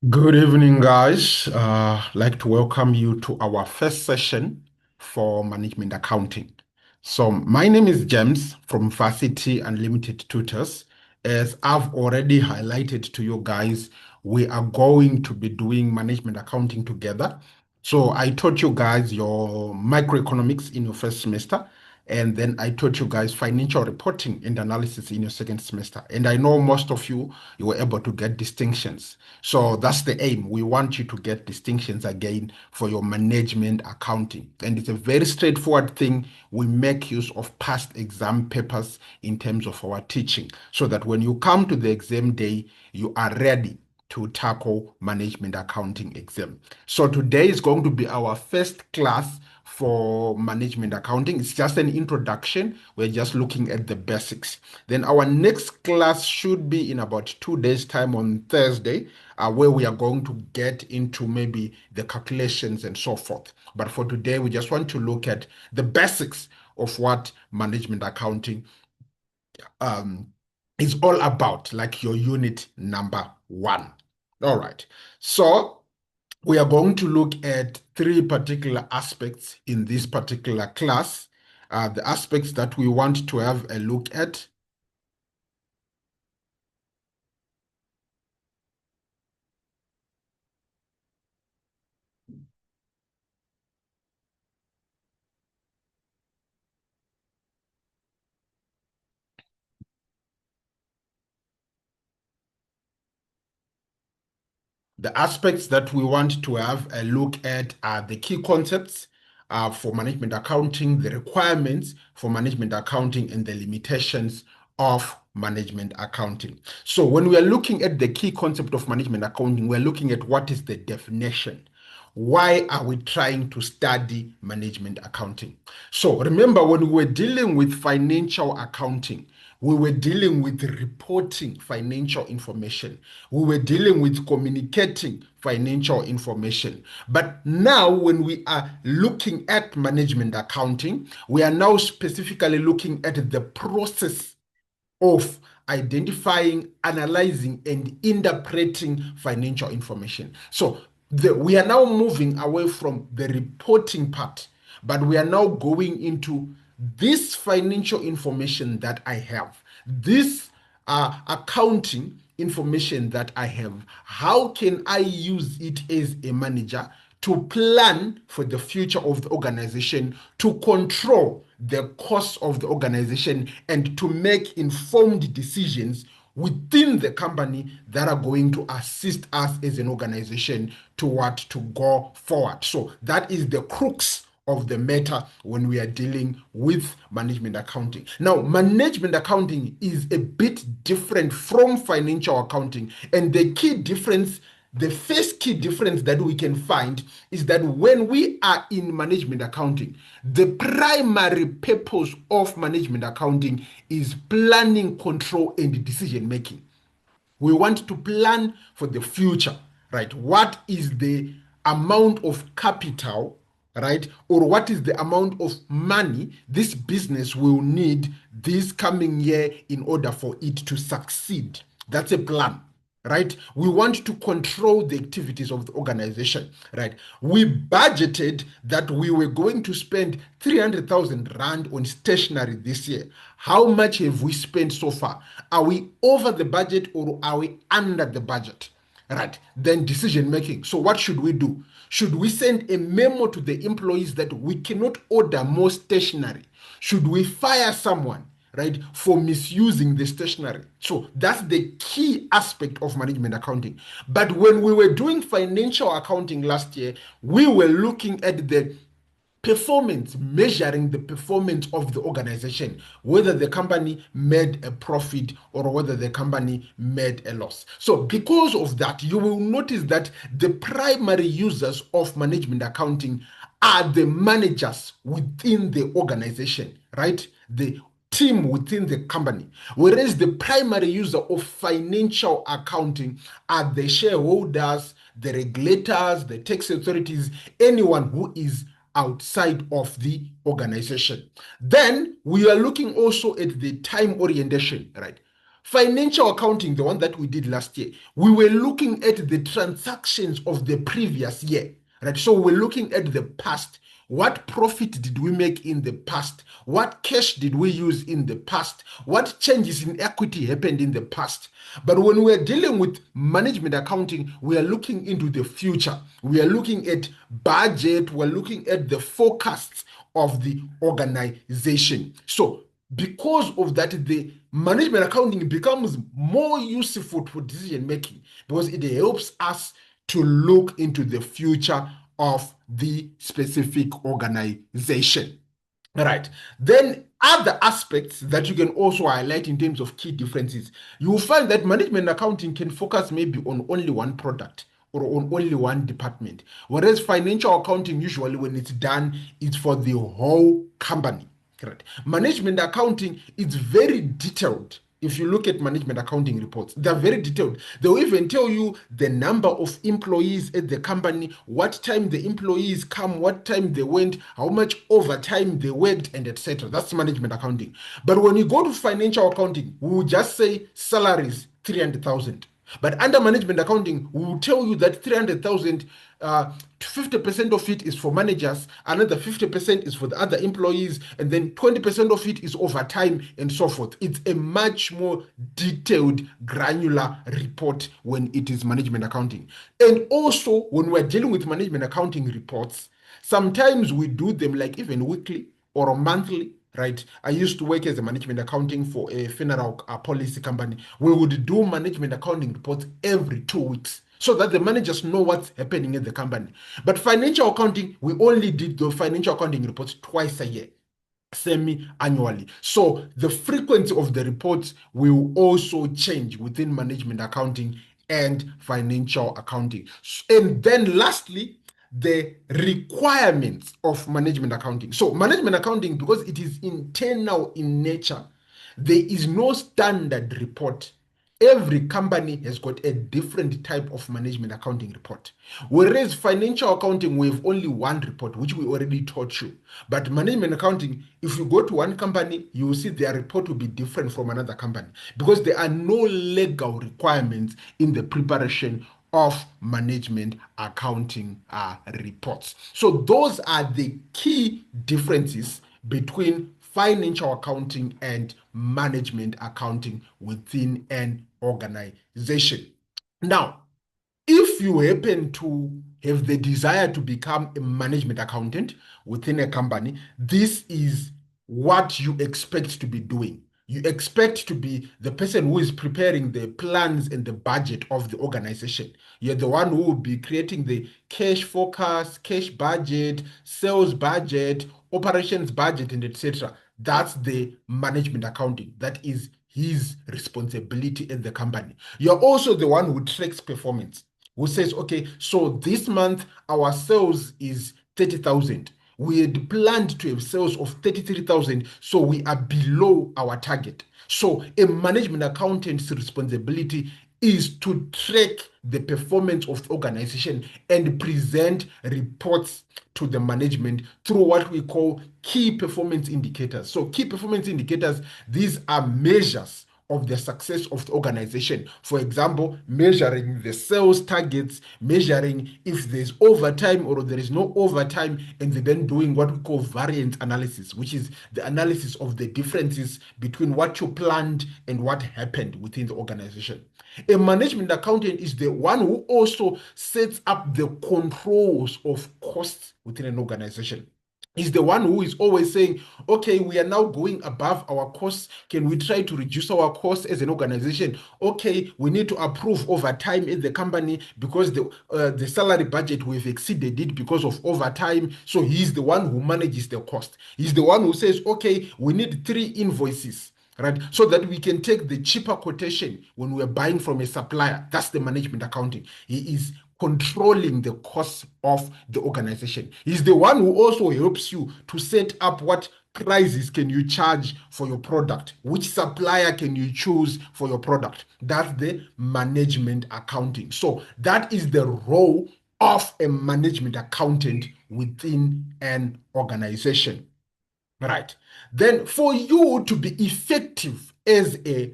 Good evening, guys. Like to welcome you to our first session for management accounting. So, my name is James from Varsity Unlimited Tutors. As I've already highlighted to you guys, we are going to be doing management accounting together. So, I taught you guys your microeconomics in your first semester. And then I taught you guys financial reporting and analysis in your second semester. And I know most of you were able to get distinctions. So that's the aim. We want you to get distinctions again for your management accounting. And it's a very straightforward thing. We make use of past exam papers in terms of our teaching so that when you come to the exam day, you are ready to tackle management accounting exam. So today is going to be our first class for management accounting. It's just an introduction. We're just looking at the basics. Then our next class should be in about 2 days' time on Thursday, where we are going to get into maybe the calculations and so forth. But for today, we just want to look at the basics of what management accounting um, is all about, like your unit number one. All right. So we are going to look at three particular aspects in this particular class. The aspects that we want to have a look at. The aspects that we want to have a look at are the key concepts for management accounting, the requirements for management accounting, and the limitations of management accounting. So when we are looking at the key concept of management accounting, we're looking at what is the definition. Why are we trying to study management accounting? So remember, when we were dealing with financial accounting, we were dealing with reporting financial information. We were dealing with communicating financial information. But now, when we are looking at management accounting, we are now specifically looking at the process of identifying, analyzing, and interpreting financial information. So we are now moving away from the reporting part, but we are now going into this financial information that I have, this accounting information that I have. How can I use it as a manager to plan for the future of the organization, to control the costs of the organization, and to make informed decisions within the company that are going to assist us as an organization to what to go forward. So that is the crux of the matter when we are dealing with management accounting. Now, management accounting is a bit different from financial accounting, and the first key difference that we can find is that when we are in management accounting, the primary purpose of management accounting is planning, control, and decision making. We want to plan for the future, right? What is the amount of capital, right? Or what is the amount of money this business will need this coming year in order for it to succeed? That's a plan, right? We want to control the activities of the organization, right? We budgeted that we were going to spend 300,000 Rand on stationery this year. How much have we spent so far? Are we over the budget or are we under the budget? Right. Then decision making. So what should we do? Should we send a memo to the employees that we cannot order more stationery? Should we fire someone, right, for misusing the stationery? So that's the key aspect of management accounting. But when we were doing financial accounting last year, we were looking at the performance, measuring the performance of the organization, whether the company made a profit or whether the company made a loss. So because of that, you will notice that the primary users of management accounting are the managers within the organization, right? The team within the company, whereas the primary user of financial accounting are the shareholders, the regulators, the tax authorities, anyone who is outside of the organization. Then we are looking also at the time orientation, right? Financial accounting, the one that we did last year, we were looking at the transactions of the previous year, right? So we're looking at the past. What profit did we make in the past? What cash did we use in the past? What changes in equity happened in the past? But when we're dealing with management accounting, we are looking into the future. We are looking at budget. We're looking at the forecasts of the organization. So because of that, the management accounting becomes more useful for decision making because it helps us to look into the future of the specific organization. All right. Then other aspects that you can also highlight in terms of key differences, you will find that management accounting can focus maybe on only one product or on only one department, whereas financial accounting usually when it's done, it's for the whole company. Correct. Management accounting is very detailed. If you look at management accounting reports, they're very detailed. They'll even tell you the number of employees at the company, what time the employees come, what time they went, how much overtime they worked, and etc. That's management accounting. But when you go to financial accounting, we will just say salaries 300,000. But under management accounting, we will tell you that 300,000, 50% of it is for managers, another 50% is for the other employees, and then 20% of it is overtime and so forth. It's a much more detailed, granular report when it is management accounting. And also, when we're dealing with management accounting reports, sometimes we do them like even weekly or monthly, right? I used to work as a management accounting for a funeral policy company. We would do management accounting reports every 2 weeks so that the managers know what's happening in the company. But financial accounting, we only did the financial accounting reports twice a year, semi-annually. So the frequency of the reports will also change within management accounting and financial accounting. And then lastly, the requirements of management accounting. So management accounting, because it is internal in nature, there is no standard report. Every company has got a different type of management accounting report. Whereas financial accounting, we have only one report, which we already taught you. But management accounting, if you go to one company, you will see their report will be different from another company because there are no legal requirements in the preparation of management accounting reports. So those are the key differences between financial accounting and management accounting within an organization. Now, if you happen to have the desire to become a management accountant within a company, this is what you expect to be doing. You expect to be the person who is preparing the plans and the budget of the organization. You're the one who will be creating the cash forecast, cash budget, sales budget, operations budget, and etc. That's the management accounting. That is his responsibility in the company. You're also the one who tracks performance, who says, okay, so this month our sales is 30,000. We had planned to have sales of 33,000, so we are below our target. So a management accountant's responsibility is to track the performance of the organization and present reports to the management through what we call key performance indicators. So key performance indicators, these are measures of the success of the organization. For example, measuring the sales targets, measuring if there's overtime or there is no overtime, and then doing what we call variance analysis, which is the analysis of the differences between what you planned and what happened within the organization. A management accountant is the one who also sets up the controls of costs within an organization. Is the one who is always saying, okay, we are now going above our costs. Can we try to reduce our costs as an organization? Okay, we need to approve overtime in the company because the salary budget, we've exceeded it because of overtime. So he's the one who manages the cost. He's the one who says, okay, we need 3 invoices, right? So that we can take the cheaper quotation when we're buying from a supplier. That's the management accounting. He is controlling the costs of the organization. He's the one who also helps you to set up what prices can you charge for your product, which supplier can you choose for your product. That's the management accounting. So that is the role of a management accountant within an organization. Right. Then for you to be effective as a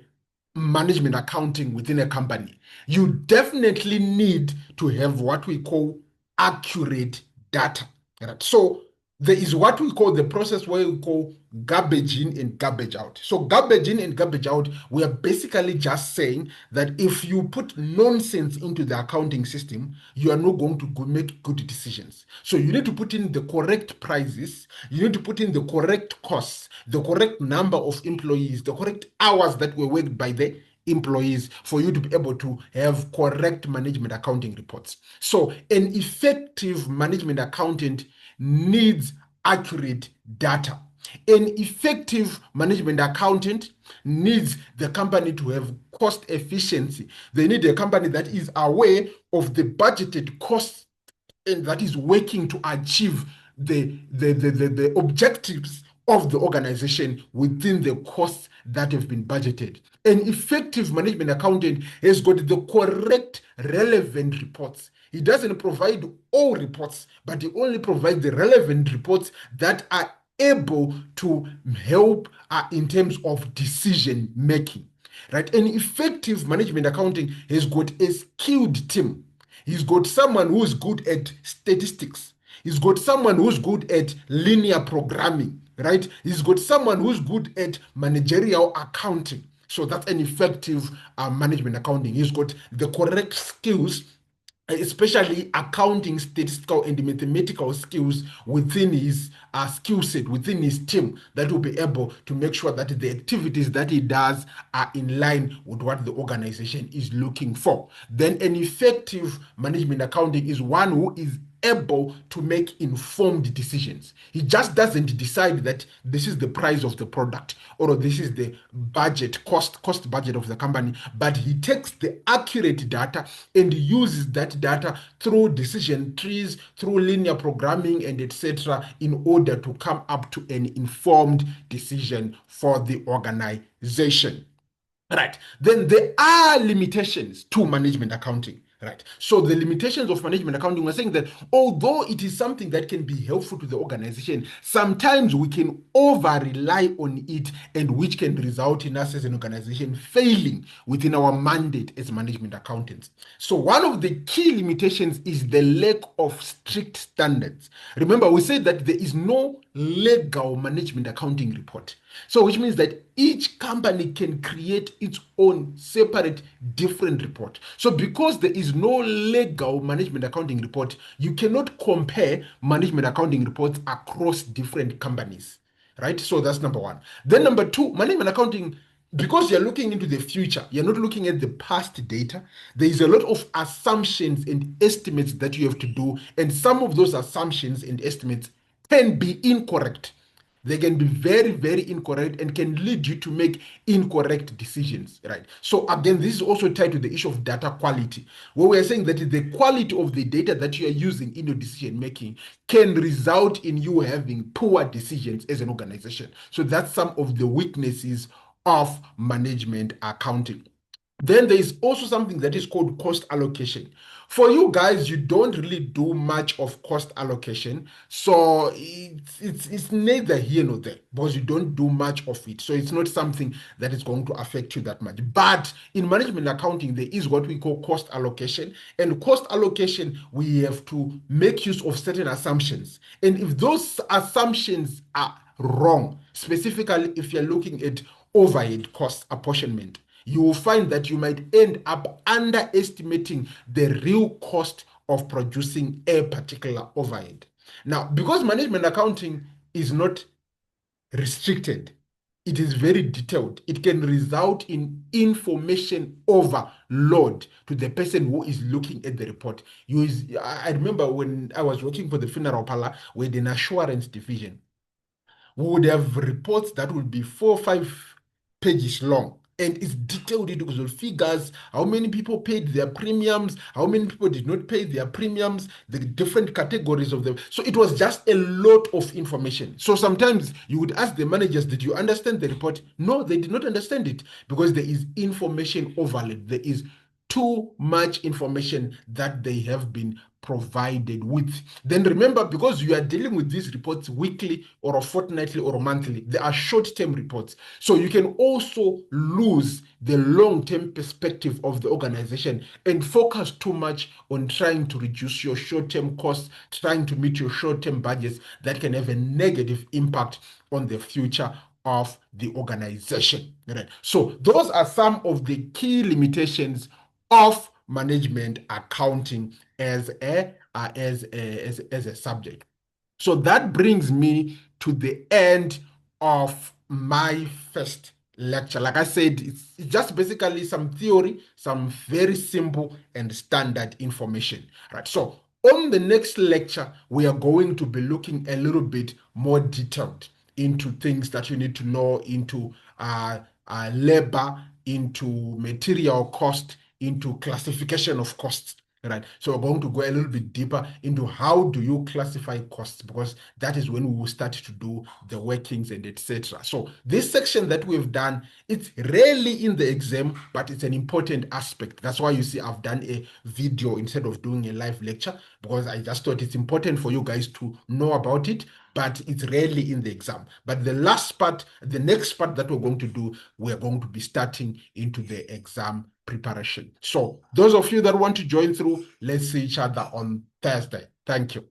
management accounting within a company, you definitely need to have what we call accurate data. Right? So there is what we call the process where we call garbage in and garbage out. So garbage in and garbage out, we are basically just saying that if you put nonsense into the accounting system, you are not going to make good decisions. So you need to put in the correct prices, you need to put in the correct costs, the correct number of employees, the correct hours that were worked by the employees for you to be able to have correct management accounting reports. So an effective management accountant needs accurate data. An effective management accountant needs the company to have cost efficiency. They need a company that is aware of the budgeted costs and that is working to achieve the objectives of the organization within the costs that have been budgeted. An effective management accountant has got the correct, relevant reports. He doesn't provide all reports, but he only provides the relevant reports that are able to help in terms of decision making. Right? An effective management accounting has got a skilled team. He's got someone who's good at statistics. He's got someone who's good at linear programming, right? He's got someone who's good at managerial accounting. So that's an effective management accounting. He's got the correct skills, especially accounting, statistical, and mathematical skills within his skill set, within his team, that will be able to make sure that the activities that he does are in line with what the organization is looking for. Then an effective management accounting is one who is able to make informed decisions. He just doesn't decide that this is the price of the product or this is the budget, cost budget of the company, but he takes the accurate data and uses that data through decision trees, through linear programming and etc. in order to come up to an informed decision for the organization. Right. Then there are limitations to management accounting. Right. So the limitations of management accounting, we're saying that although it is something that can be helpful to the organization, sometimes we can over rely on it, and which can result in us as an organization failing within our mandate as management accountants. So one of the key limitations is the lack of strict standards. Remember, we said that there is no legal management accounting report. So which means that each company can create its own separate different report. So because there is no legal management accounting report, you cannot compare management accounting reports across different companies, right? So that's number one. Then number two, management accounting, because you're looking into the future, you're not looking at the past data. There is a lot of assumptions and estimates that you have to do, and some of those assumptions and estimates can be incorrect. They can be very, very incorrect and can lead you to make incorrect decisions, right? So again, this is also tied to the issue of data quality, where we are saying that the quality of the data that you are using in your decision making can result in you having poor decisions as an organization. So that's some of the weaknesses of management accounting. Then there is also something that is called cost allocation. For you guys, you don't really do much of cost allocation. So it's neither here nor there because you don't do much of it. So it's not something that is going to affect you that much. But in management accounting, there is what we call cost allocation. And cost allocation, we have to make use of certain assumptions. And if those assumptions are wrong, specifically if you're looking at overhead cost apportionment, you will find that you might end up underestimating the real cost of producing a particular overhead. Now, because management accounting is not restricted, it is very detailed. It can result in information overload to the person who is looking at the report. I remember when I was working for the funeral parlor with an assurance division, we would have reports that would be 4 or 5 pages long. And it's detailed into the figures, how many people paid their premiums, how many people did not pay their premiums, the different categories of them. So it was just a lot of information. So sometimes you would ask the managers, did you understand the report? No, they did not understand it because there is information overload. There is too much information that they have been provided with. Then remember, because you are dealing with these reports weekly or fortnightly or monthly, they are short-term reports. So you can also lose the long-term perspective of the organization and focus too much on trying to reduce your short-term costs, trying to meet your short-term budgets that can have a negative impact on the future of the organization. Right? So those are some of the key limitations of management accounting as a subject. So that brings me to the end of my first lecture. Like I said, it's just basically some theory, some very simple and standard information. Right. So on the next lecture, we are going to be looking a little bit more detailed into things that you need to know, into labor, into material cost, into classification of costs. Right. So we're going to go a little bit deeper into how do you classify costs, because that is when we will start to do the workings and etc. So this section that we've done, it's rarely in the exam, but it's an important aspect. That's why you see I've done a video instead of doing a live lecture, because I just thought it's important for you guys to know about it, but it's rarely in the exam. But the last part, the next part that we're going to do, we're going to be starting into the exam preparation. So those of you that want to join through, let's see each other on Thursday. Thank you.